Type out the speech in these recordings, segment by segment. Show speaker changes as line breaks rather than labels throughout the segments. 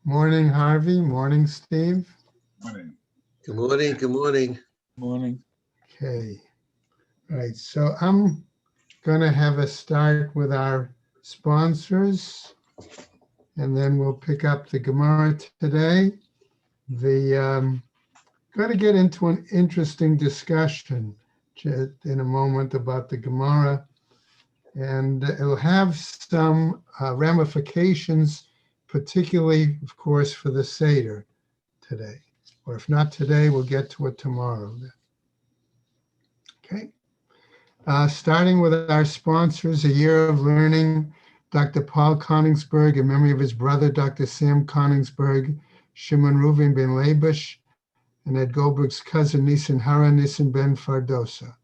Morning, Harvey. Morning, Steve.
Morning.
Good morning. Good morning.
Morning.
Okay. All right. So I'm going to have a start with our sponsors, and then we'll pick up the Gemara today. Going to get into an interesting discussion in a moment about the Gemara, and it'll have some ramifications, particularly, of course, for the Seder today. Or if not today, we'll get to it tomorrow. Okay. Starting with our sponsors, A Year of Learning, Dr. Paul Koningsberg, in memory of his brother, Dr. Sam Koningsberg, Shimon Reuven ben Labish, and Ed Goldberg's cousin, Nisan Hara, Nisan ben Fardosa.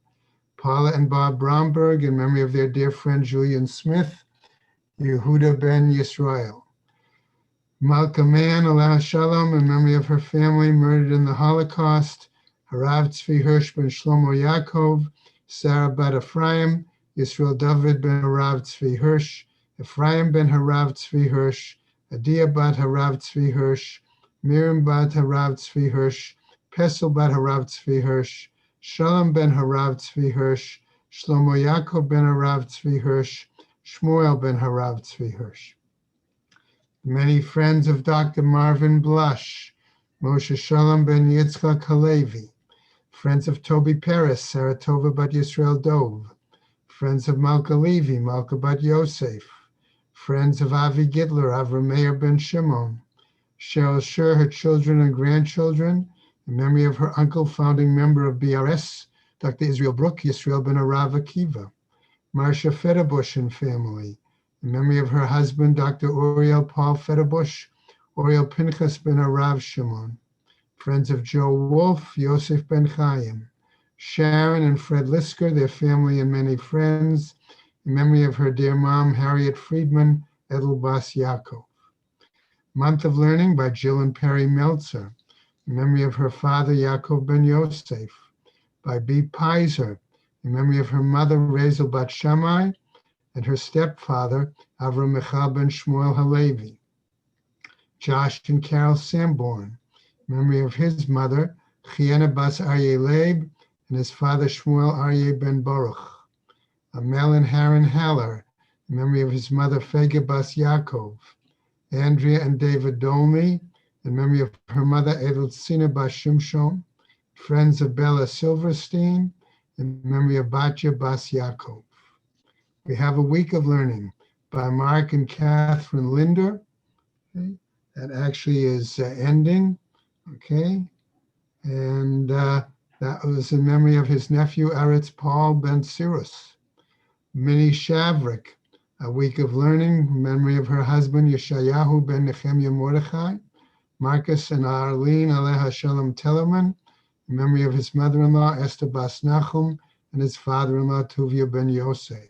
Paula and Bob Bromberg, in memory of their dear friend, Julian Smith, Yehuda ben Yisrael. Malka Mann, Alaha Shalom, in memory of her family murdered in the Holocaust, Harav Tzvi Hirsch ben Shlomo Yaakov, Sarah bat Ephraim, Yisrael David ben Harav Tzvi Hirsch, Ephraim ben Harav Tzvi Hirsch, Adia bat Harav Tzvi Hirsch, Miriam bat Harav Tzvi Hirsch, Pesel bat Harav Tzvi Hirsch, Shalom ben Harav Tzvi Hirsch, Shlomo Yaakov ben Harav Tzvi Hirsch, Shmuel ben Harav Tzvi Hirsch. Many friends of Dr. Marvin Blush, Moshe Shalom ben Yitzchak Halevi, friends of Toby Peres, Saratova bat Yisrael Dov, friends of Malka Levi, Malka bat Yosef, friends of Avi Gitler, Avram Meir ben Shimon, Cheryl Sher, her children and grandchildren, in memory of her uncle, founding member of BRS, Dr. Israel Brook, Yisrael ben Arav Akiva, Marcia Federbush and family, in memory of her husband, Dr. Oriel Paul Federbush, Oriel Pinchas ben Arav Shimon, friends of Joe Wolf, Yosef ben Chaim, Sharon and Fred Lisker, their family and many friends, in memory of her dear mom, Harriet Friedman, Edel Bas Yaakov. Month of Learning by Jill and Perry Meltzer, in memory of her father, Yaakov ben Yosef, by B. Pizer, in memory of her mother, Rezel bat Shammai, and her stepfather, Avram Michal ben Shmuel Halevi. Josh and Carol Sanborn, in memory of his mother, Chiena bas Aryeh Leib, and his father, Shmuel Aryeh ben Baruch. Amel and Haran Haller, in memory of his mother, Fega bas Yaakov. Andrea and David Dolmy, in memory of her mother, Edeltzina bas Shimshon. Friends of Bella Silverstein, in memory of Batya bas Yaakov. We have A Week of Learning by Mark and Catherine Linder. Okay. That actually is ending. Okay. And that was in memory of his nephew, Eretz Paul ben Cyrus. Minnie Shavrik, A Week of Learning, in memory of her husband, Yeshayahu ben Nehemiah Mordechai. Marcus and Arlene Aleha Shalom Tellerman, in memory of his mother-in-law, Esther bas Nachum, and his father-in-law, Tuvia ben Yosef.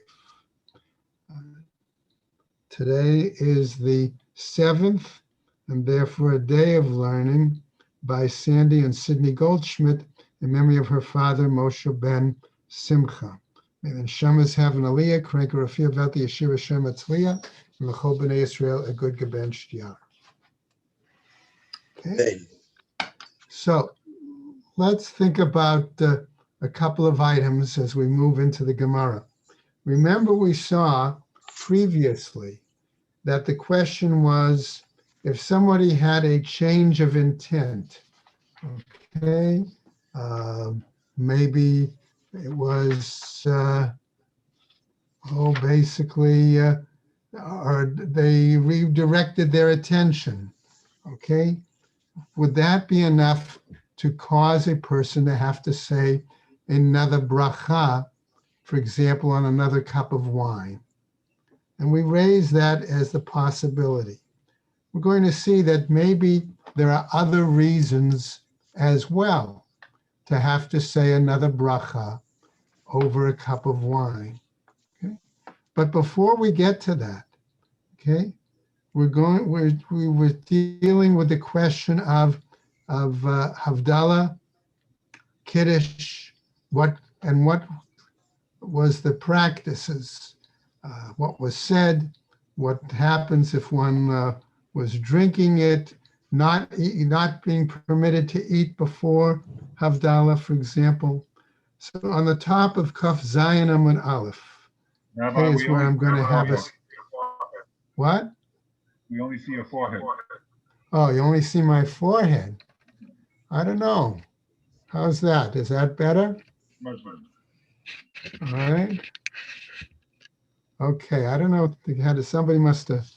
Today is the 7th, and therefore a day of learning, by Sandy and Sidney Goldschmidt, in memory of her father, Moshe ben Simcha. May the Neshamas have an aliyah, Krenker Rafia Vati Yeshira Shem Atzliya, and L'chol B'nai Yisrael a good gebencht yar. Okay. So let's think about a couple of items as we move into the Gemara. Remember, we saw previously that the question was if somebody had a change of intent, okay, maybe it was, basically, or they redirected their attention, okay? Would that be enough to cause a person to have to say another bracha, for example, on another cup of wine? And we raise that as the possibility. We're going to see that maybe there are other reasons as well to have to say another bracha over a cup of wine. Okay? But before we get to that, okay, we were dealing with the question of Havdalah, Kiddush, what was the practices, what was said, what happens if one was drinking it, not being permitted to eat before Havdalah, for example. So on the top of Kaf Zayin Amud Aleph,
Rabbi,
okay, is
we
where
only
I'm going
see
to
your
have us.
forehead.
What?
We only see your forehead.
Oh, you only see my forehead. I don't know. How's that? Is that better?
Much better.
All right. Okay. I don't know. Somebody must have.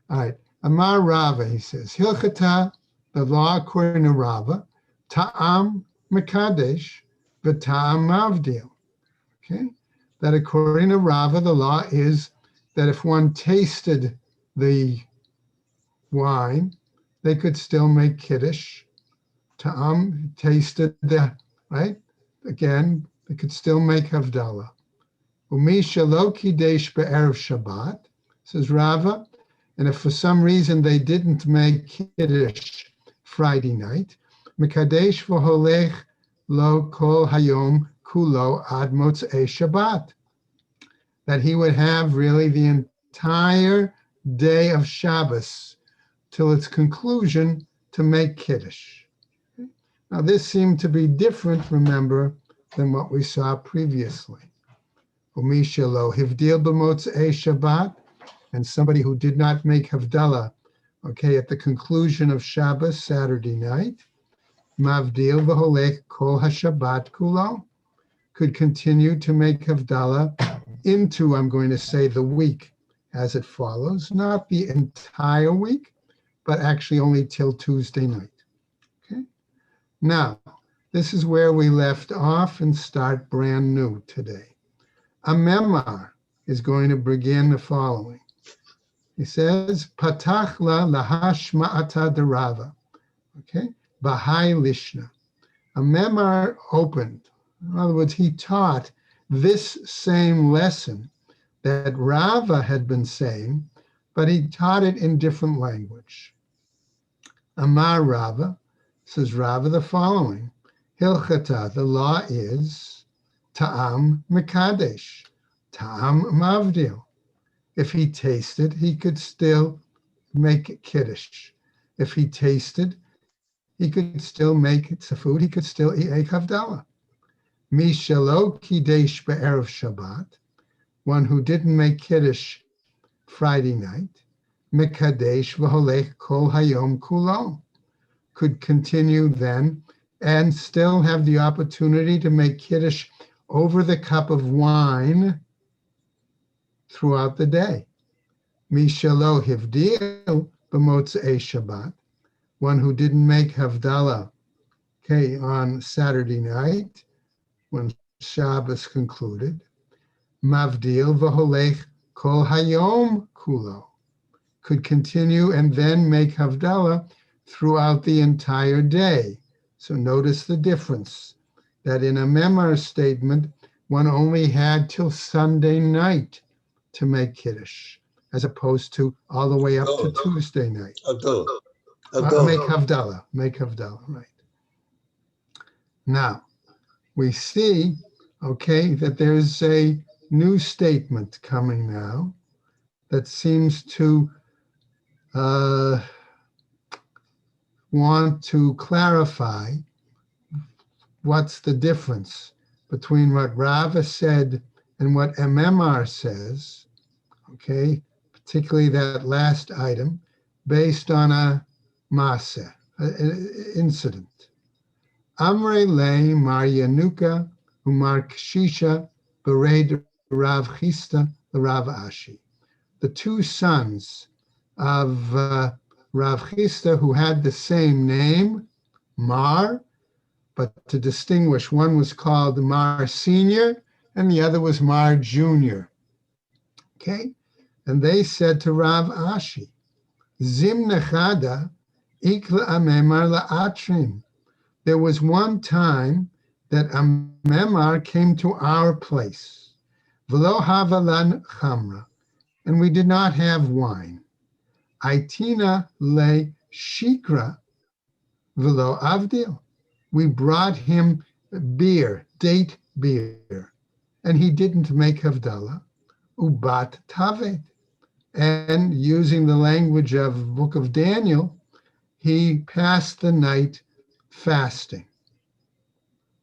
All right. Amar Rava, he says, Hilchata, the law according to Rava, Ta'am Mekadesh, V'Ta'am Mavdil. Okay. That according to Rava, the law is that if one tasted the wine, they could still make Kiddush. Ta'am tasted the, right? Again, they could still make Havdalah. Umi shelo kidesh be'erev Shabbat, says Rava, and if for some reason they didn't make Kiddush Friday night, Mekadesh v'holech lo kol hayom kulo ad motzei Shabbat, that he would have really the entire day of Shabbos till its conclusion to make Kiddush. Now this seemed to be different, remember, than what we saw previously. Umi shelo hivdil b'motzei Shabbat, and somebody who did not make Havdalah, okay, at the conclusion of Shabbos, Saturday night, Mavdil v'holech kol haShabbat kulo, could continue to make Havdalah into, I'm going to say, the week as it follows, not the entire week, but actually only till Tuesday night. Okay. Now, this is where we left off and start brand new today. A memar is going to begin the following. He says, Patach la lahashma'ata de Rava. Okay, Bahai Lishna. A memar opened. In other words, he taught this same lesson that Rava had been saying, but he taught it in different language. Amar Rava, says Rava the following. Hilchata, the law is Ta'am Mekadesh, Ta'am Mavdil. If he tasted, he could still make Kiddush. If he tasted, he could still make it's a food, he could still eat a Havdalah. Mi shelo kidesh be'erev Shabbat, one who didn't make Kiddush Friday night, Mekadesh v'holech kol hayom kulo, could continue then and still have the opportunity to make Kiddush over the cup of wine throughout the day. Mishalo hivdil b'motzei Shabbat, one who didn't make Havdalah, okay, on Saturday night when Shabbos concluded. Mavdil v'holech kol hayom kulo, could continue and then make Havdalah throughout the entire day. So notice the difference, that in a memar statement, one only had till Sunday night to make Kiddush, as opposed to all the way up to Tuesday night. Make Havdalah, right. Now, we see, okay, that there's a new statement coming now that seems to want to clarify what's the difference between what Rava said and what MMR says, okay, particularly that last item, based on a maseh, an incident. Amre le Mar Yanuka umar Kshisha bered Rav Chista the Rav Ashi. The two sons of Rav Chista, who had the same name, Mar, but to distinguish, one was called Mar Senior and the other was Mar Junior. Okay? And they said to Rav Ashi, Zim nechada ikla amemar la'atrim. There was one time that a memar came to our place, v'lo havalan chamra, and we did not have wine. Aitina le shikra v'lo avdil. We brought him beer, date beer, and he didn't make Havdalah. Ubat tavet. And using the language of Book of Daniel, he passed the night fasting.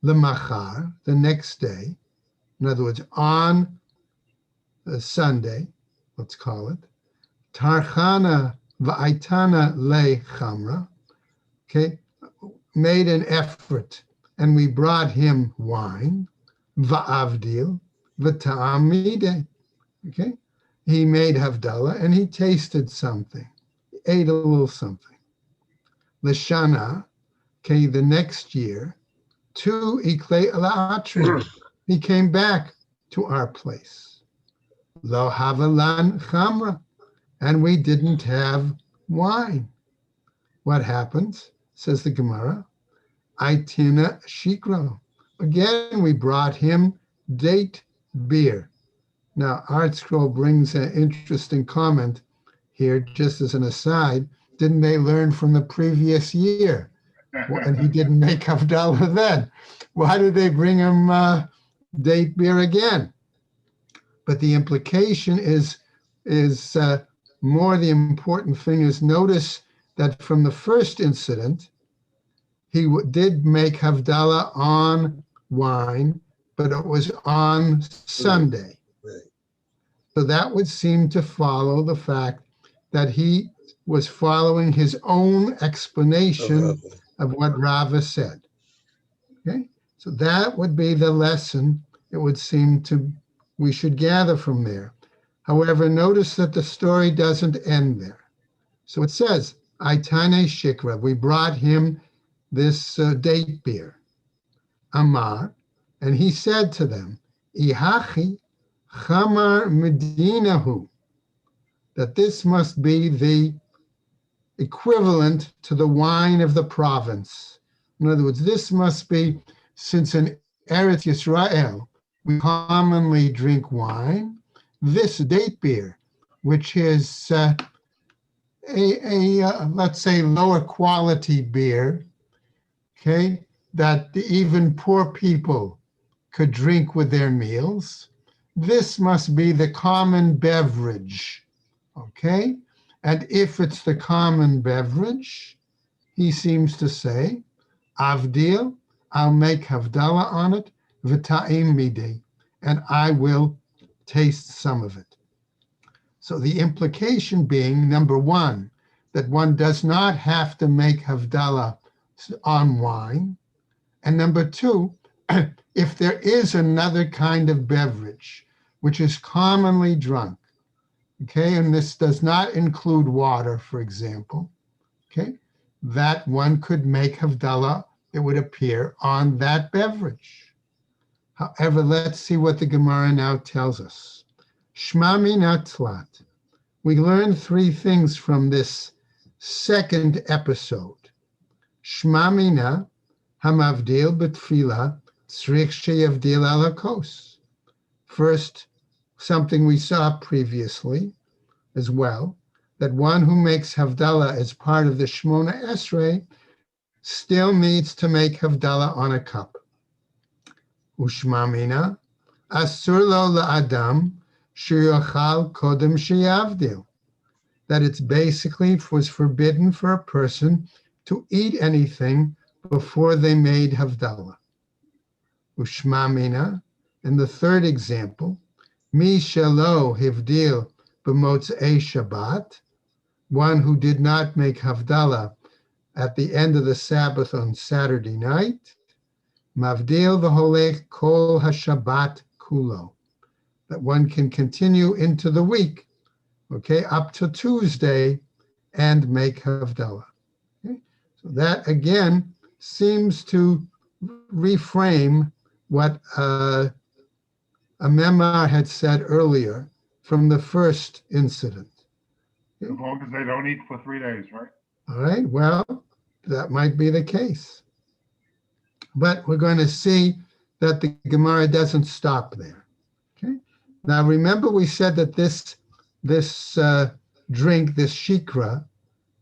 Lemachar, the next day, in other words, on Sunday, let's call it, Tarchana va'aitana le chamra, okay, made an effort, and we brought him wine, va'avdil, v'ta'amide, okay, he made Havdalah, and he tasted something, ate a little something. Lashana, okay, the next year, to Ikle La'atri, he came back to our place. Lo havalan chamra, and we didn't have wine. What happens? Says the Gemara. Aitina shikra. Again, we brought him date beer. Now, Art Scroll brings an interesting comment here, just as an aside. Didn't they learn from the previous year? And he didn't make Havdalah then. Why did they bring him date beer again? But the implication is more the important thing is notice that from the first incident, he did make Havdalah on wine, but it was on Sunday.
Right.
So that would seem to follow the fact that he was following his own explanation of what Rava said. Okay, so that would be the lesson it would seem to we should gather from there. However, notice that the story doesn't end there. So it says, Aitane Shikra, we brought him this date beer, Amar, and he said to them, Ihachi Chamar Medinahu, that this must be the equivalent to the wine of the province. In other words, this must be, since in Eretz Yisrael, we commonly drink wine, this date beer, which is let's say, lower quality beer, okay, that even poor people could drink with their meals. This must be the common beverage, okay? And if it's the common beverage, he seems to say, Avdil, I'll make Havdalah on it, v'ta'im midei, and I will taste some of it. So the implication being, number one, that one does not have to make Havdalah on wine. And number two, if there is another kind of beverage, which is commonly drunk, okay, and this does not include water, for example, okay, that one could make Havdalah, it would appear, on that beverage. However, let's see what the Gemara now tells us. Shma mina tlat. We learned three things from this second episode. Shma mina hamavdil betfila tzrich sheyavdil ala kos. First, something we saw previously as well, that one who makes Havdalah as part of the Shmona Esrei still needs to make Havdalah on a cup. Ushma mina asur lo la'adam sheyochal kodem sheyavdil. That it's basically was forbidden for a person to eat anything before they made Havdalah. Ushma mina, and the third example, mi shelo hivdil b'motzei Shabbat, one who did not make Havdalah at the end of the Sabbath on Saturday night, mavdil v'holech kol haShabbat kulo, that one can continue into the week, okay, up to Tuesday, and make Havdalah. Okay? So that again seems to reframe what a Memar had said earlier from the first incident.
As long as they don't eat for 3 days, right?
All right, well, that might be the case. But we're going to see that the Gemara doesn't stop there. Okay. Now, remember we said that this drink, this shikra,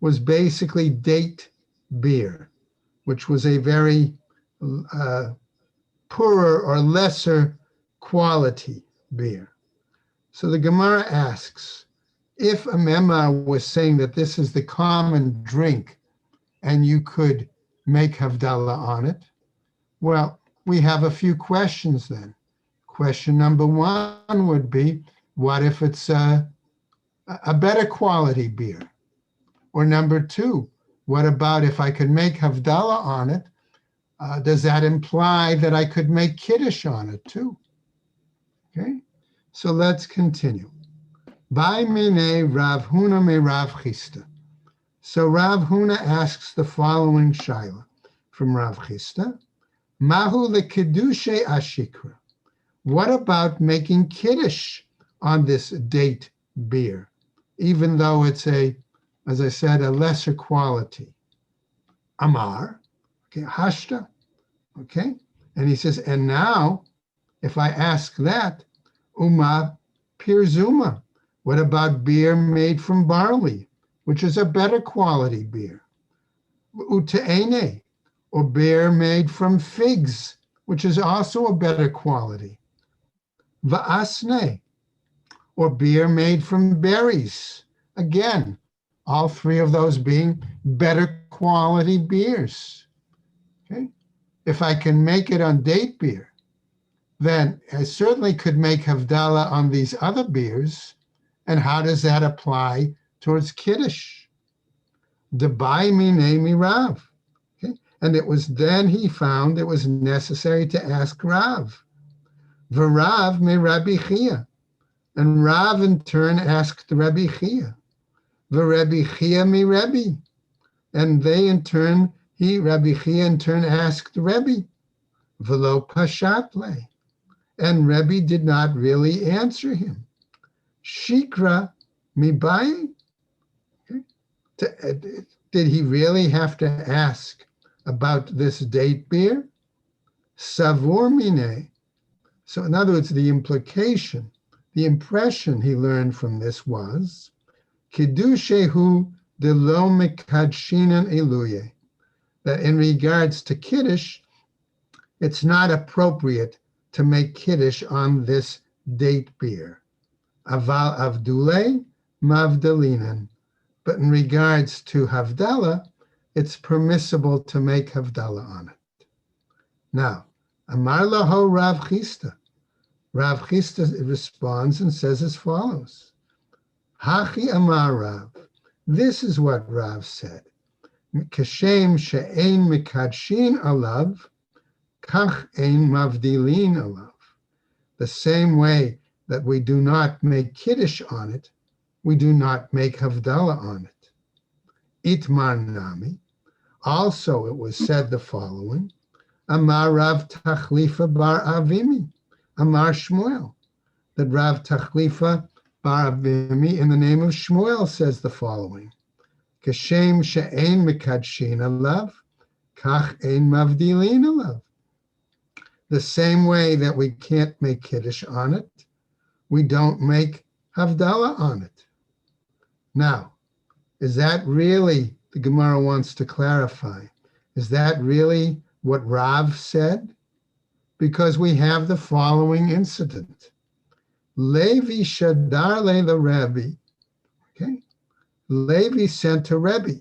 was basically date beer, which was a very poorer or lesser quality beer. So the Gemara asks, if a Memar was saying that this is the common drink and you could make Havdalah on it? Well, we have a few questions then. Question number one would be, what if it's a better quality beer? Or number two, what about if I could make Havdalah on it? Does that imply that I could make Kiddush on it too? Okay, so let's continue. By mine Rav Huna me Rav Chisda. So Rav Huna asks the following shaila from Rav Chisda. Mahu lekidushe ashikra. What about making Kiddush on this date beer, even though it's as I said, a lesser quality? Amar, okay, hashta, okay? And he says, and now, if I ask that, uma pirzuma, what about beer made from barley, which is a better quality beer? Uteene, or beer made from figs, which is also a better quality. Va'asne, or beer made from berries. Again, all three of those being better quality beers. Okay? If I can make it on date beer, then I certainly could make Havdalah on these other beers. And how does that apply towards Kiddush? Debai mine Rav. Okay? And it was then he found it was necessary to ask Rav. V'Rav me Rabbi Chia. And Rav in turn asked Rabbi Chia. V'Rabbi Chia me Rebbe. And they in turn, Rabbi Chia in turn asked Rebbe. V'lo pashatle. And Rebbe did not really answer him. Shikra mi baye. Did he really have to ask about this date beer? Savor mine. So in other words, the implication, the impression he learned from this was, Kiddushehu de lo mekadshinan eluye, that in regards to Kiddush, it's not appropriate to make Kiddush on this date beer. Aval avdule mavdalinan. But in regards to Havdalah, it's permissible to make Havdalah on it. Now, Amar laho Rav Chisda. Rav Chisda responds and says as follows. Hachi Amar Rav. This is what Rav said. Kashem she'ein mekadshin alav, kach ein mavdilin alav. The same way that we do not make Kiddush on it, we do not make Havdalah on it. Itmar nami. Also, it was said the following. Amar Rav Tachlifa bar Avimi. Amar Shmuel. That Rav Tachlifa bar Avimi in the name of Shmuel says the following. Kashem she'ein mekadshin alav, kach ein mavdilin alav. The same way that we can't make Kiddush on it, we don't make Havdalah on it. Now, is that really, the Gemara wants to clarify, is that really what Rav said? Because we have the following incident. Levi shadar le the Rebbe. Okay, Levi sent to Rebbe.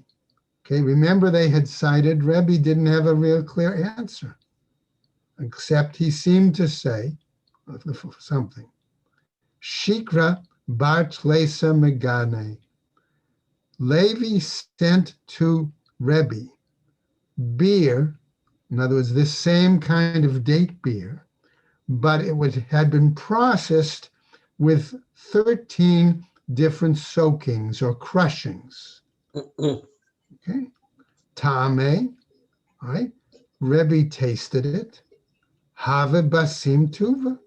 Okay, remember they had cited Rebbe didn't have a real clear answer, except he seemed to say something. Shikra bar tlesa megane. Levi sent to Rebbe beer, in other words, this same kind of date beer, but had been processed with 13 different soakings or crushings. Okay, Tame, right? Rebbe tasted it. Have basim tuva,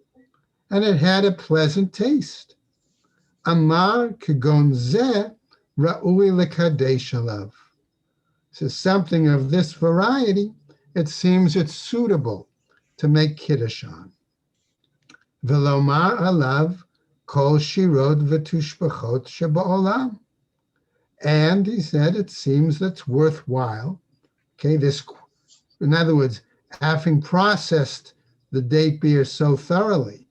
and it had a pleasant taste. Amar kegon zeh ra'ui lekadesh alav. So something of this variety, it seems it's suitable to make Kiddush on. Velomar alav kol shirod v'tushbachot sheba'olam. And he said, it seems that's worthwhile. Okay, in other words, having processed the date beer so thoroughly,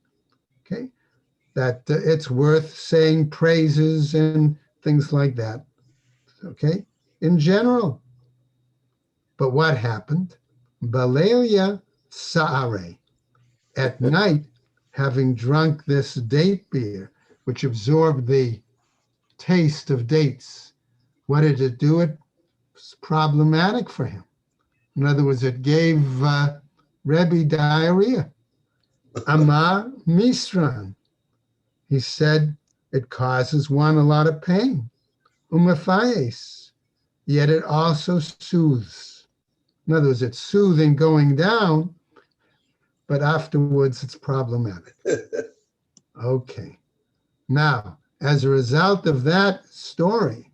okay, that it's worth saying praises and things like that. Okay, in general. But what happened? Balelia Saare. At night, having drunk this date beer, which absorbed the taste of dates, what did it do? It was problematic for him. In other words, it gave Rebbe diarrhea. Amar Misran. He said it causes one a lot of pain. Umafayes. Yet it also soothes. In other words, it's soothing going down, but afterwards it's problematic. Okay. Now, as a result of that story,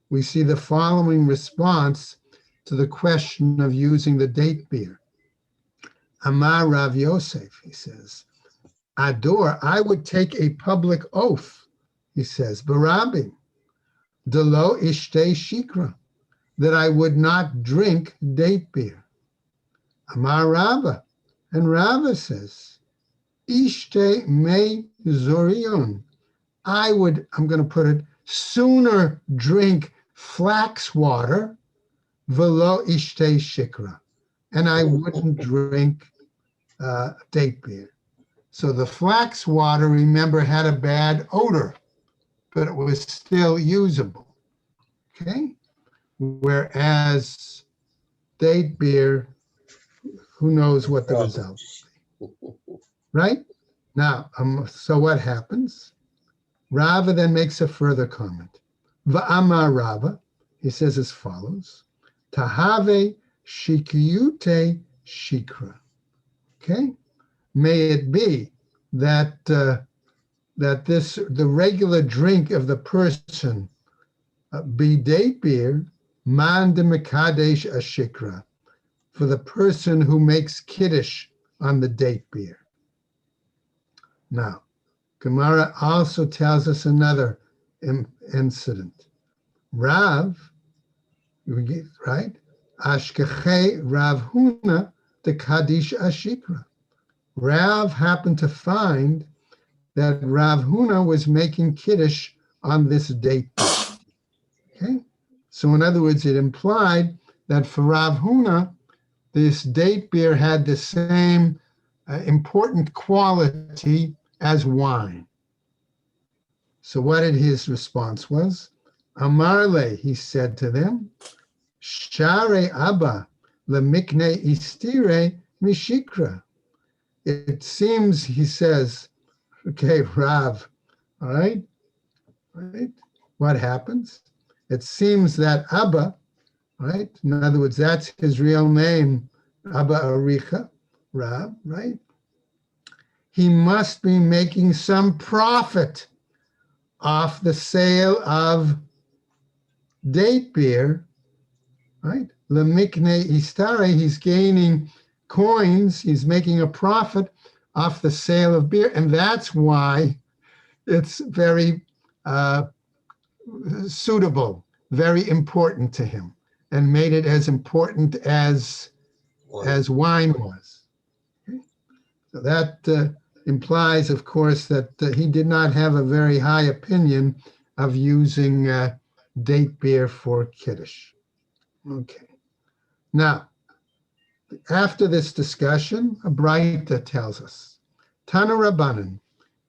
we see the following response to the question of using the date beer. Amar Rav Yosef, he says, Ador, I would take a public oath, he says, Barabbim, Delo Ishtei Shikra, that I would not drink date beer. Amar Rava, and Rava says, Ishtei Me Zorion, I'm going to put it, sooner drink flax water, Velo Ishtei Shikra, and I wouldn't drink date beer. So the flax water, remember, had a bad odor, but it was still usable. Okay? Whereas date beer, who knows what the result will be. Right? Now, so what happens? Rava then makes a further comment. Va'amar Rava, he says as follows, Tahave shikiyute shikra. Okay? May it be that the regular drink of the person be date beer, man de mekadesh ashikra, for the person who makes kiddush on the date beer. Now, Gemara also tells us another incident. Rav, right? Ashkeche Rav Huna de Kadish Ashikra. Rav happened to find that Rav Huna was making kiddush on this date. Okay, so in other words, it implied that for Rav Huna, this date beer had the same important quality as wine. So what did his response was? Amarle, he said to them, Share Abba lemikne istire mishikra. It seems, he says, okay, Rav, all right? What happens? It seems that Abba, right? In other words, that's his real name, Abba Aricha, Rav, right? He must be making some profit off the sale of date beer, right? Lemikne istare, he's gaining coins, he's making a profit off the sale of beer, and that's why it's very suitable, very important to him, and made it as important as wine was. Okay? So that implies, of course, that he did not have a very high opinion of using date beer for kiddush. Okay. Now, after this discussion, a Braita tells us, Tana Rabbanan,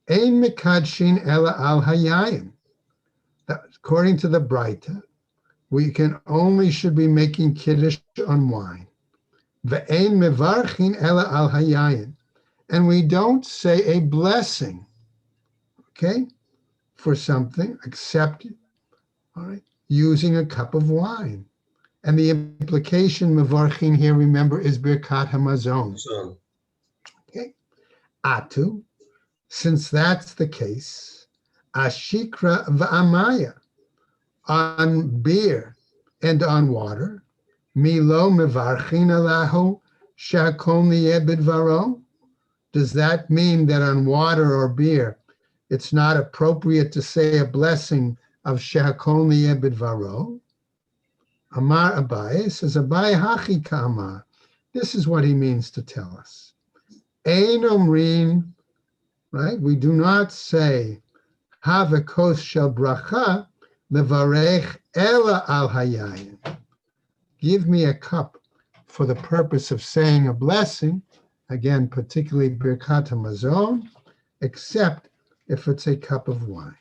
Ein Mikadshin Ela Al Hayayim. According to the Braita, we should be making kiddush on wine. Ve'ein mevarchin ela al hayayin. And we don't say a blessing, okay, for something except, all right, using a cup of wine. And the implication, mevarchin here, remember, is birkat hamazon. Okay. Atu, since that's the case, ashikra va'amaya, on beer and on water, milo mevarchin alahu shakol niyeh bidvaro. Does that mean that on water or beer, it's not appropriate to say a blessing of shakol niyeh bidvaro? Amar Abaye says, Abaye hachi ka'amar. This is what he means to tell us. Ein omrin, right? We do not say have a kos shel bracha levarech ela al hayayin. Give me a cup for the purpose of saying a blessing, again, particularly Birkat HaMazon, except if it's a cup of wine.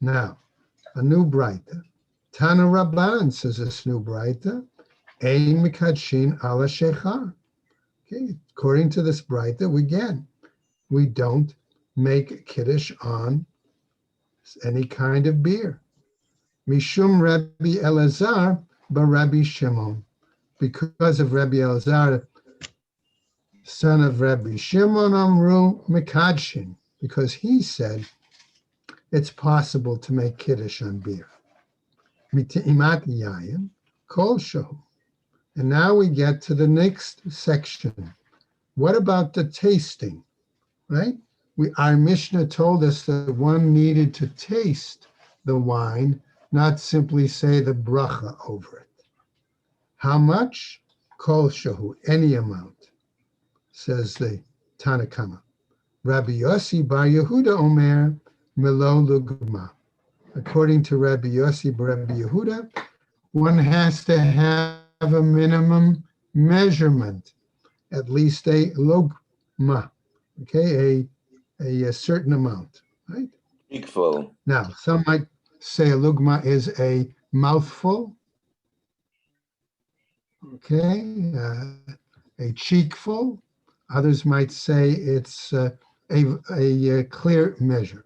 Now, a new Braita. Tana Rabban says this new Braita, Ein Mikadshin ala Shechar. Okay, according to this Braita, we don't make Kiddush on any kind of beer. Mishum Rabbi Elazar Rabbi Shimon. Because of Rabbi Elazar, son of Rabbi Shimon Amru Mikadshin, because he said it's possible to make Kiddush on beer. Miti'imat yayin kol shehu. And now we get to the next section. What about the tasting, right? Our Mishnah told us that one needed to taste the wine, not simply say the bracha over it. How much? Kol shehu, any amount, says the Tanakama. Rabbi Yossi bar Yehuda omer melo lugma. According to Rabbi Yossi bar Rabbi Yehuda, one has to have a minimum measurement, at least a lugma, okay, a certain amount, right?
Equal.
Now, some might say a lugma is a mouthful, okay, a cheekful. Others might say it's a clear measure.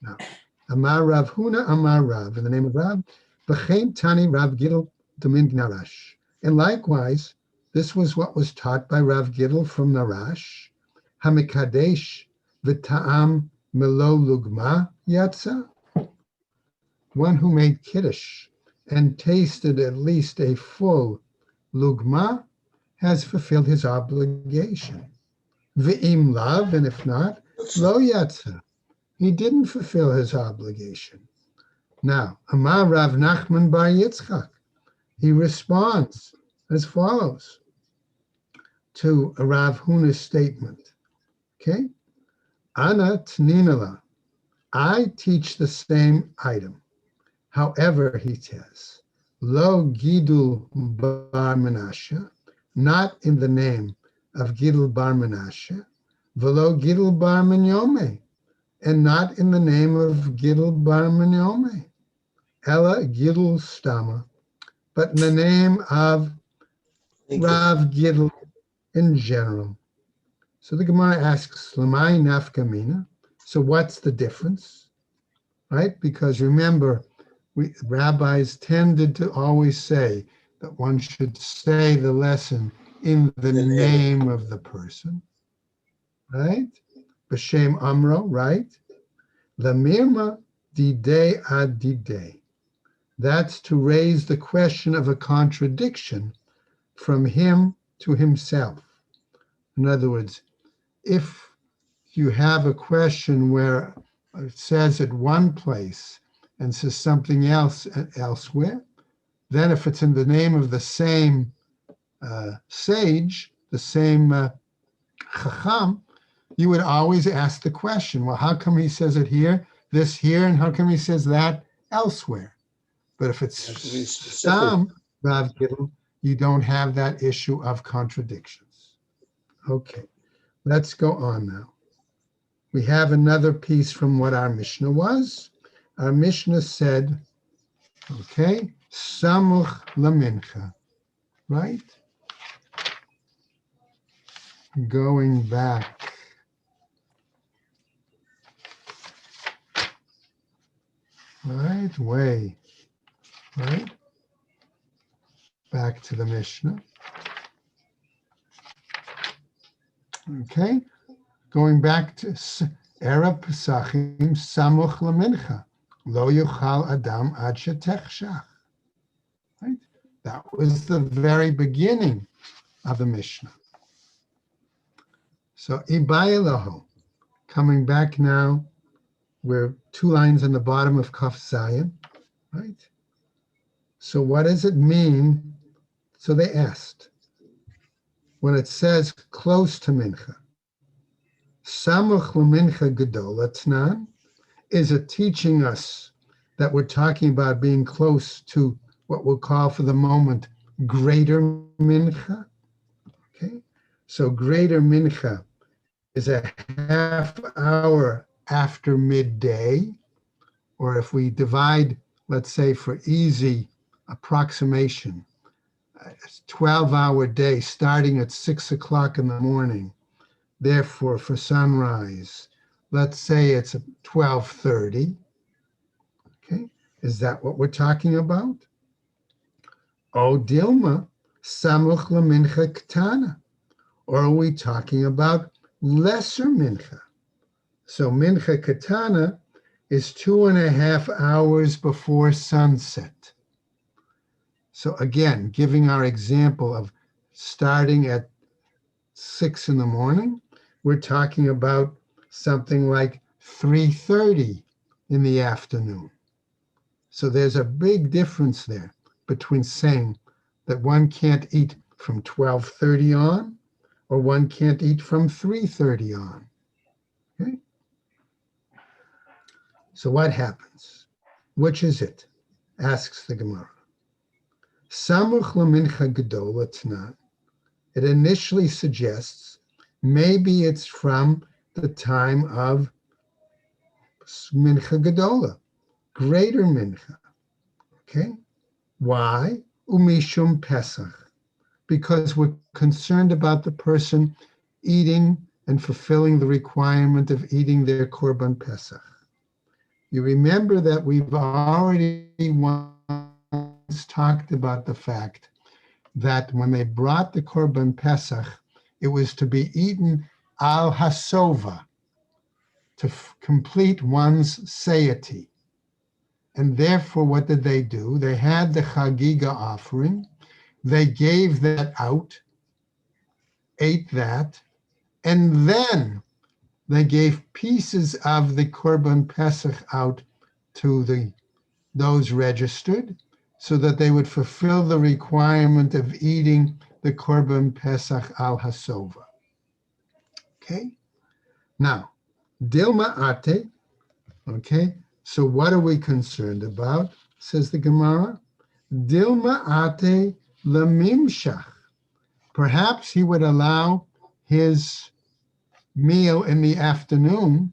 Now, Amar Rav Huna, Amar Rav, in the name of Rav, B'chein Tani Rav Gidl Domin Narash. And likewise, this was what was taught by Rav Gidl from Narash, Hamikadesh V'ta'am Melo Lugma Yatza, one who made Kiddush and tasted at least a full Lugma has fulfilled his obligation. V'im lav, and if not, Lo Yatza. He didn't fulfill his obligation. Now, Amar Rav Nachman bar Yitzchak, he responds as follows to Rav Huna's statement. Okay? Ana Tninala, I teach the same item. However, he says, Lo Gidul bar Menashe, not in the name of Gidul bar Menashe, Velo Gidul bar Menyome, and not in the name of Gidul bar Menyome, Ella Gidul Stama, but in the name of Rav Gidl in general. So the Gemara asks, Lamai nafkamina. So what's the difference? Right? Because remember, rabbis tended to always say that one should say the lesson in the name of the person. Right? B'shem Amro, right? Lamirma didei ad didei. That's to raise the question of a contradiction from him to himself. In other words, if you have a question where it says at one place and says something else elsewhere, then if it's in the name of the same sage, the same chacham, you would always ask the question, well, how come he says it here, this here, and how come he says that elsewhere? But if it's some Rav Gidl, you don't have that issue of contradictions. Okay, let's go on now. We have another piece from what our Mishnah was. Our Mishnah said, okay, Samuch Lamincha, right? Going back. Right, right? Back to the Mishnah. Okay, going back to Erev Pesachim Samuch Lamincha, Lo Yuchal Adam Ad Shetechshach. Right, that was the very beginning of the Mishnah. So Ibayelahu, coming back now, we're 2 lines on the bottom of Kaf Zayin, right? So what does it mean? So they asked, when it says close to Mincha, Samuch L'Mincha Gadol Atnan, is it teaching us that we're talking about being close to what we'll call for the moment greater mincha. Okay, so greater mincha is a half hour after midday, or if we divide, let's say for easy approximation, a 12-hour day starting at 6 o'clock in the morning. Therefore, for sunrise, let's say it's 12:30. Okay, is that what we're talking about? O Dilma, Samuch Lamincha Ktana. Or are we talking about lesser mincha? So mincha Katana is 2.5 hours before sunset. So again, giving our example of starting at 6 in the morning, we're talking about something like 3:30 in the afternoon. So there's a big difference there between saying that one can't eat from 12:30 on, or one can't eat from 3:30 on. Okay? So what happens? Which is it? Asks the Gemara. Samuch lamincha gedola tnan. It initially suggests maybe it's from the time of mincha gedola, greater mincha. Okay? Why? Umishum Pesach. Because we're concerned about the person eating and fulfilling the requirement of eating their Korban Pesach. You remember that we've already once talked about the fact that when they brought the Korban Pesach, it was to be eaten al hasova, to complete one's satiety. And therefore, what did they do? They had the Chagiga offering, they gave that out, ate that, and then they gave pieces of the Korban Pesach out to those registered, so that they would fulfill the requirement of eating the Korban Pesach al Hasova. Okay? Now, Dilma Ate, okay? So what are we concerned about? Says the Gemara. Dilma Ate Lamimshach. Perhaps he would allow his meal in the afternoon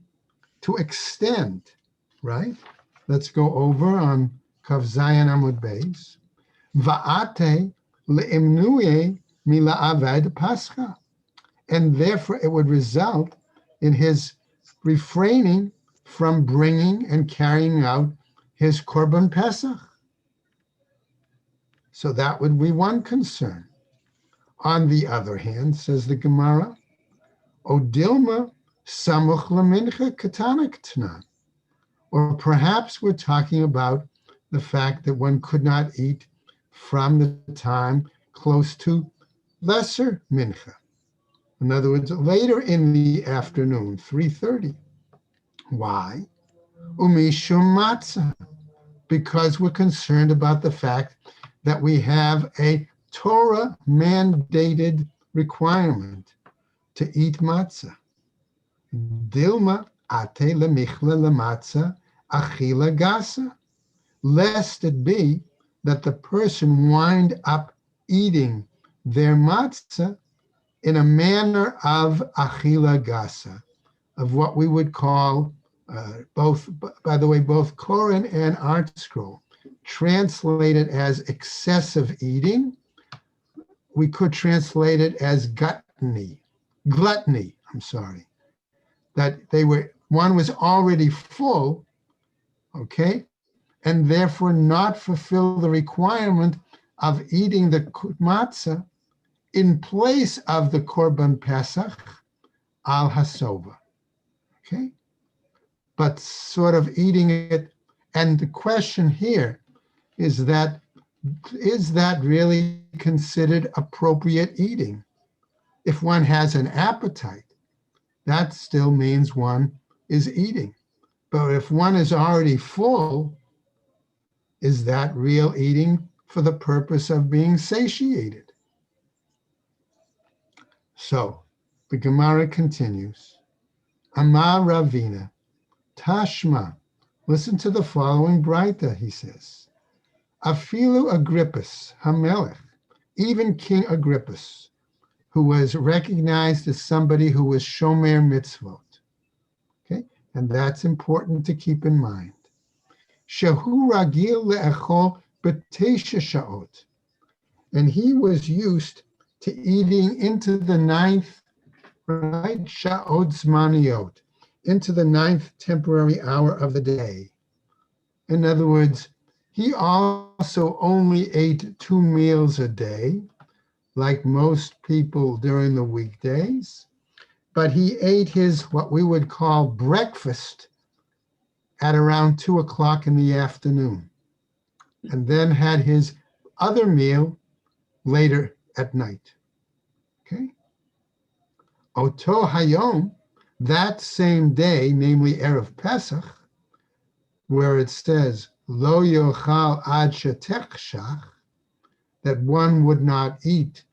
to extend, right? Let's go over on Kav Zayin Amud Beis. Va'ate le'imnuye mila'aved pascha. And therefore it would result in his refraining from bringing and carrying out his Korban Pesach. So that would be one concern. On the other hand, says the Gemara, Odilma samuch lamincha katanak tnan. Or perhaps we're talking about the fact that one could not eat from the time close to lesser mincha. In other words, later in the afternoon, 3:30. Why? Umishum matzah. Because we're concerned about the fact that we have a Torah mandated requirement to eat matzah. Dilma ate lemichla lematzah achila gasa. Lest it be that the person wind up eating their matzah in a manner of achila gasa, of what we would call both, by the way, both Koran and Art Scroll translate it as excessive eating. We could translate it as gluttony, that one was already full, okay, and therefore not fulfill the requirement of eating the matzah in place of the Korban Pesach al Hasova, okay? But sort of eating it, and the question here is that really considered appropriate eating? If one has an appetite, that still means one is eating. But if one is already full, is that real eating for the purpose of being satiated? So the Gemara continues. Amar Ravina, Tashma. Listen to the following Braita, he says. Afilu Agrippus Hamelech even King Agrippus, who was recognized as somebody who was shomer mitzvot. Okay, and that's important to keep in mind. Shehu ragil le'echol b'tesha sha'ot, and he was used to eating into the ninth, right, sha'ot zmaniot, into the ninth temporary hour of the day. In other words, he also only ate 2 meals a day, like most people during the weekdays, but he ate his, what we would call breakfast, at around 2 o'clock in the afternoon, and then had his other meal later at night. Okay? Oto hayom, that same day, namely Erev Pesach, where it says, Lo yochal ad shetechshach, that one would not eat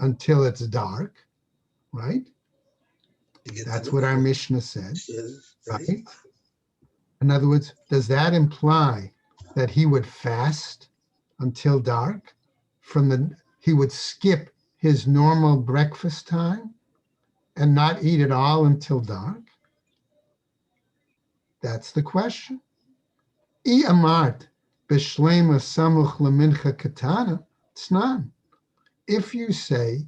until it's dark, right? That's what our Mishnah said, right? In other words, does that imply that he would fast until dark? He would skip his normal breakfast time and not eat at all until dark? That's the question. I amart b'shlema samuch lemincha katana tznan. If you say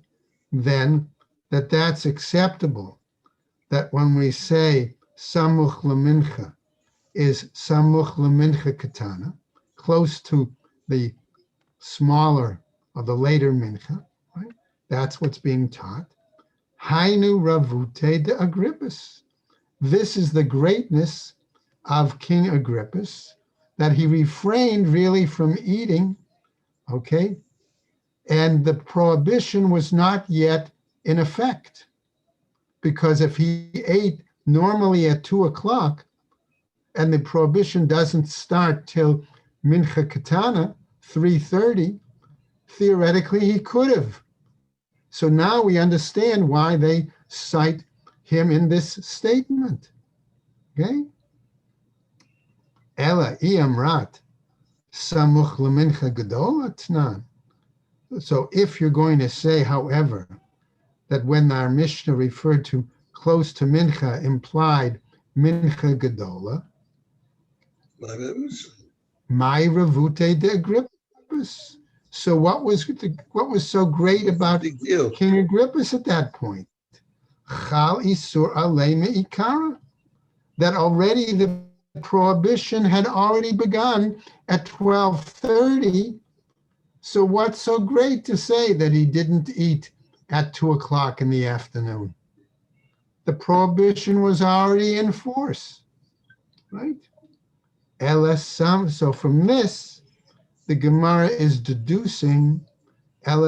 then that that's acceptable, that when we say samuch lemincha is samuch lemincha katana, close to the smaller or the later mincha, right? That's what's being taught. Hainu ravute de Agrippus. This is the greatness of King Agrippus, that he refrained really from eating, okay? And the prohibition was not yet in effect, because if he ate normally at 2 o'clock and the prohibition doesn't start till Mincha Katana, 3:30, theoretically he could have. So now we understand why they cite him in this statement. Okay? Ela iamrat samuch lemincha gedola tnan. So if you're going to say, however, that when our Mishnah referred to close to mincha implied mincha gedola, my ravute de Agrippus. So what was so great about King Agrippus at that point? Chal isur alei me'ikara, that already the prohibition had already begun at 12:30. So what's so great to say that he didn't eat at 2 o'clock in the afternoon? The prohibition was already in force, right? So from this, the Gemara is deducing that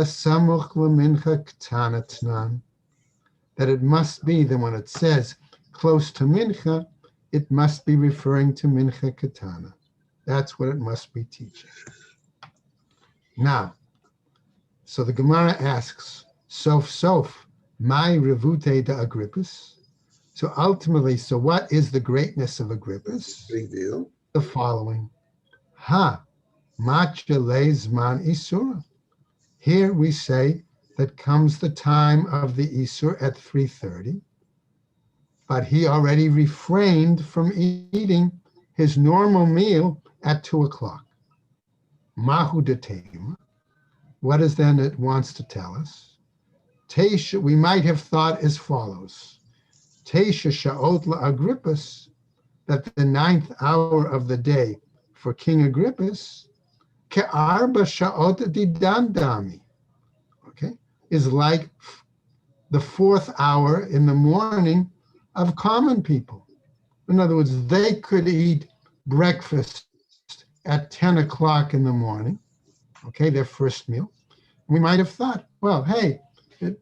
it must be that when it says close to mincha, it must be referring to mincha katana. That's what it must be teaching. Now, so the Gemara asks, sof, my revute de Agrippus. So ultimately, so what is the greatness of Agrippus?
Big deal.
The following. Matcha leizman isura. Here we say that comes the time of the Isur at 3:30, but he already refrained from eating his normal meal at 2 o'clock. Mahu de tema. What is then it wants to tell us? Teisha, we might have thought as follows. Teisha sha'ot la'Agrippus, that the 9th hour of the day for King Agrippus, ke'arba sha'ot didandami, okay, is like the 4th hour in the morning of common people. In other words, they could eat breakfast at 10 o'clock in the morning, okay, their first meal. We might have thought, well, hey,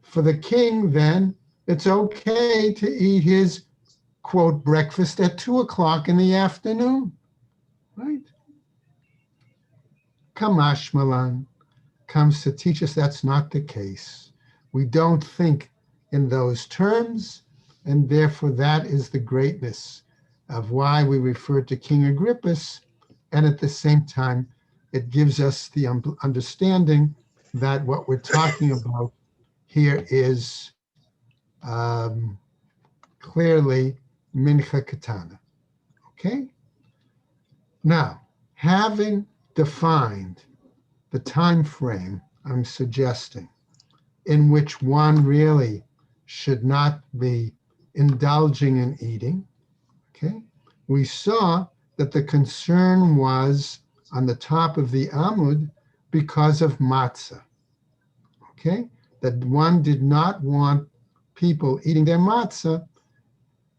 for the king then, it's okay to eat his, quote, breakfast at 2 o'clock in the afternoon, right? Kamash Malan comes to teach us that's not the case. We don't think in those terms, and therefore that is the greatness of why we refer to King Agrippus, and at the same time, it gives us the understanding that what we're talking about here is clearly mincha katana. Okay? Now, having defined the time frame I'm suggesting in which one really should not be indulging in eating, okay, we saw that the concern was on the top of the Amud because of matzah, okay, that one did not want people eating their matzah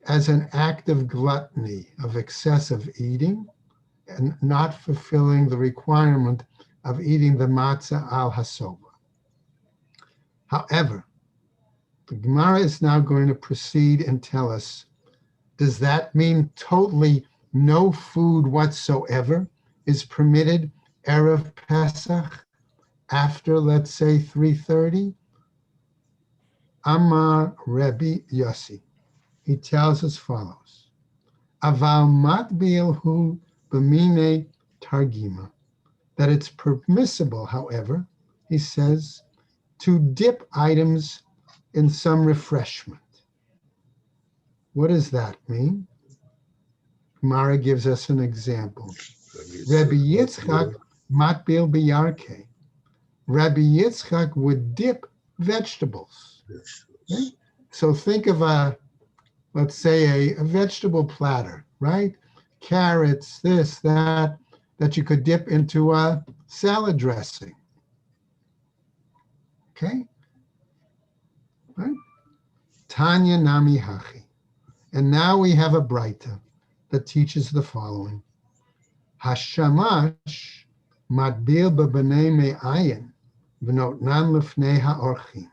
as an act of gluttony, of excessive eating, and not fulfilling the requirement of eating the matzah al hasoba. However, the Gemara is now going to proceed and tell us, does that mean totally no food whatsoever is permitted Erev Pesach after, let's say, 3:30? Amar Rebbe Yossi. He tells as follows, Aval matbil hu b'mine targima, that it's permissible, however, he says, to dip items in some refreshment. What does that mean? Gemara gives us an example. Rabbi Yitzchak matbil biyarke. Rabbi Yitzchak would dip vegetables. Okay? So think of let's say a vegetable platter, right? Carrots, this, that you could dip into a salad dressing. Okay? Right? Tanya Nami Hachi. And now we have a Braita that teaches the following. Hashamash matbil b'bnei me'ayin v'notnan lifnei ha'orchim.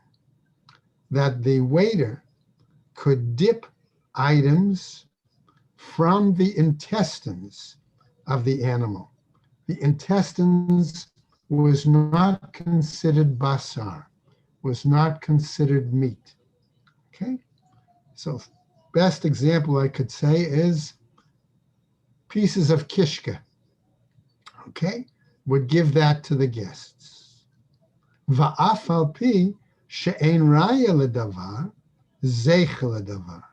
That the waiter could dip items from the intestines of the animal. The intestines was not considered basar, was not considered meat. Okay? So best example I could say is pieces of kishka. Okay? Would give that to the guests. Va'af al pi she'ein raya ledavar, zeich ledavar.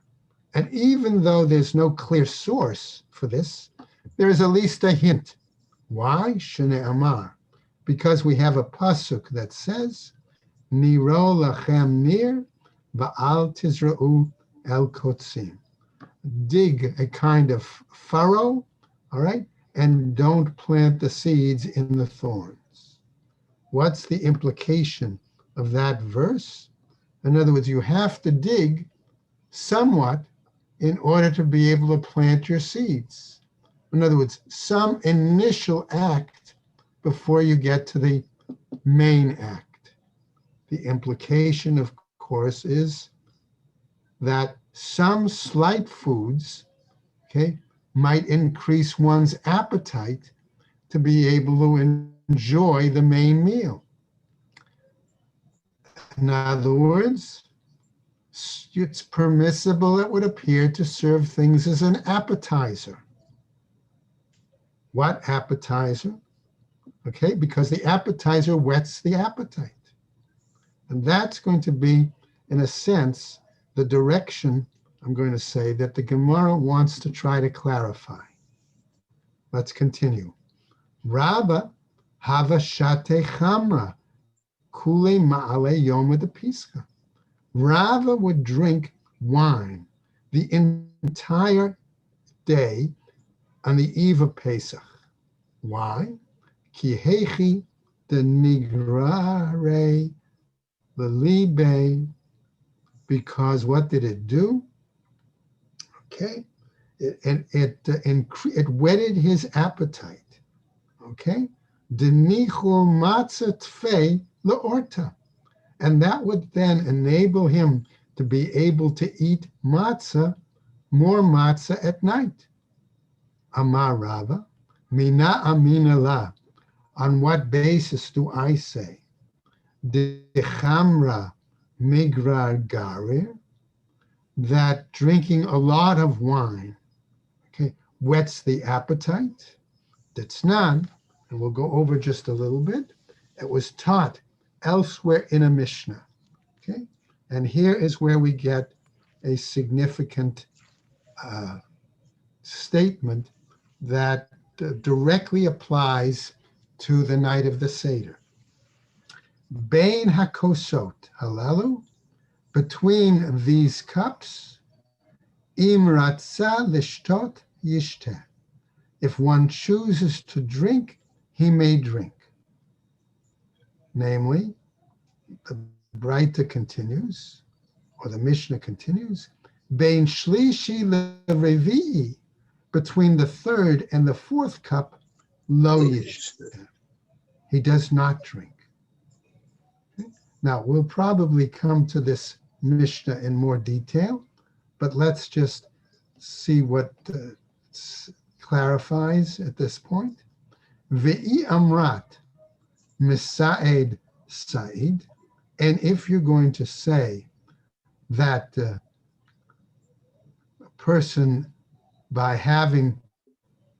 And even though there's no clear source for this, there is at least a hint. Why? Shene Amar. Because we have a pasuk that says, Niro lachem nir va'al tizra'u el kotzim. Dig a kind of furrow, all right, and don't plant the seeds in the thorns. What's the implication of that verse? In other words, you have to dig somewhat in order to be able to plant your seeds. In other words, some initial act before you get to the main act. The implication, of course, is that some slight foods, okay, might increase one's appetite to be able to enjoy the main meal. In other words, it's permissible, it would appear, to serve things as an appetizer. What appetizer? Okay, because the appetizer whets the appetite. And that's going to be, in a sense, the direction, I'm going to say, that the Gemara wants to try to clarify. Let's continue. Rabba hava shate chamra kule ma'ale yom de pischa. Rava would drink wine the entire day on the eve of Pesach. Why? Ki hechi de nigrare lelibe. Because what did it do? Okay, it whetted his appetite. Okay, denichul matzah tfei leorta. And that would then enable him to be able to eat matzah, more matzah at night. Amar Rava, mina amina la. On what basis do I say? De chamra migrar garir, that drinking a lot of wine, okay, whets the appetite. That's not, and we'll go over just a little bit. It was taught elsewhere in a Mishnah. Okay, and here is where we get a significant statement that directly applies to the night of the Seder. Bein hakosot halalu, between these cups, im ratza lishtot yishteh. If one chooses to drink, he may drink. Namely, the Braita continues, or the Mishnah continues, Bein shlishi lerevi'i, between the third and the fourth cup, lo yishteh. He does not drink. Now, we'll probably come to this Mishnah in more detail, but let's just see what clarifies at this point. Ve'i amrat misa'ed sa'id, and if you're going to say that a person, by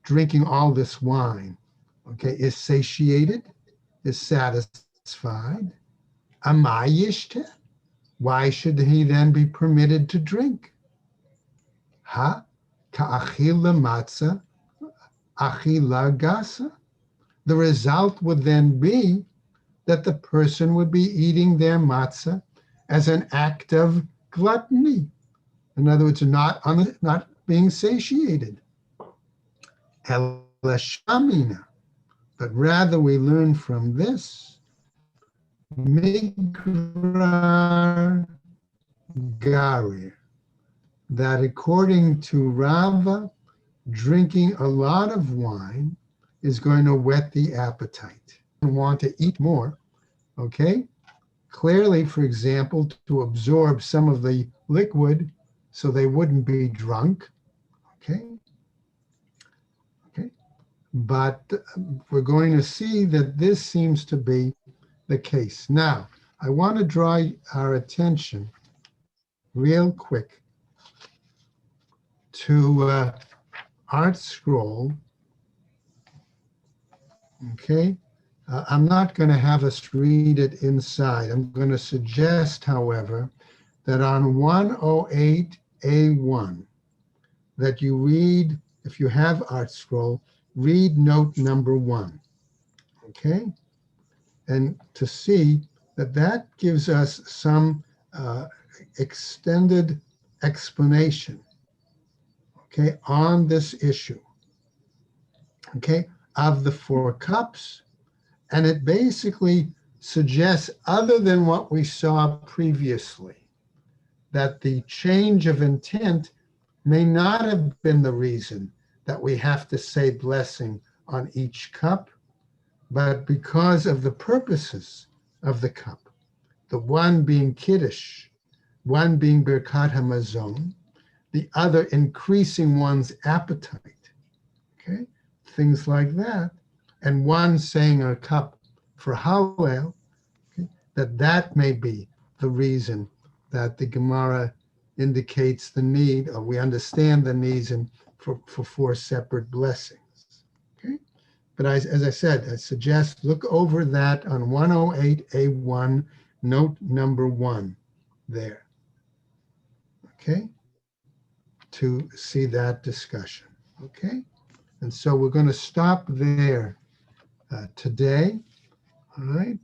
drinking all this wine, okay, is satiated, is satisfied, amayishte, why should he then be permitted to drink? Ha ka'achila matzah achila gasa. The result would then be that the person would be eating their matzah as an act of gluttony. In other words, not being satiated. Elashamina. But rather we learn from this, Migrar Garir, that according to Rava, drinking a lot of wine is going to whet the appetite and want to eat more, okay? Clearly, for example, to absorb some of the liquid so they wouldn't be drunk, okay? Okay, but we're going to see that this seems to be the case. Now, I want to draw our attention real quick to Art Scroll. Okay, I'm not going to have us read it inside. I'm going to suggest, however, that on 108A1, that you read, if you have Art Scroll, read note number 1. Okay, and to see that gives us some extended explanation, okay, on this issue, okay, of the 4 cups. And it basically suggests, other than what we saw previously, that the change of intent may not have been the reason that we have to say blessing on each cup, but because of the purposes of the cup, the one being Kiddush, one being Birkat HaMazon, the other increasing one's appetite, okay, things like that, and one saying a cup for Hallel, okay, that may be the reason that the Gemara indicates the need, or we understand the needs for 4 separate blessings, okay? But as I said, I suggest look over that on 108A1, note number 1 there, okay, to see that discussion, okay? And so we're going to stop there today, all right?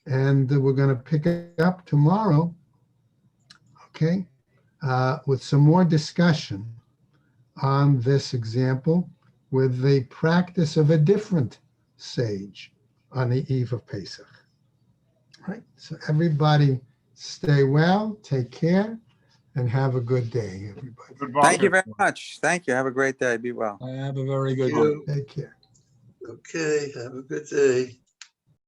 And we're going to pick it up tomorrow, okay, with some more discussion on this example with the practice of a different sage on the eve of Pesach. All right, so everybody stay well, take care, and have a good day, everybody.
Goodbye.
Thank you very much. Thank you. Have a great day. Be well.
Have a very good
Thank
one.
you.
Take care.
Okay, have a good day.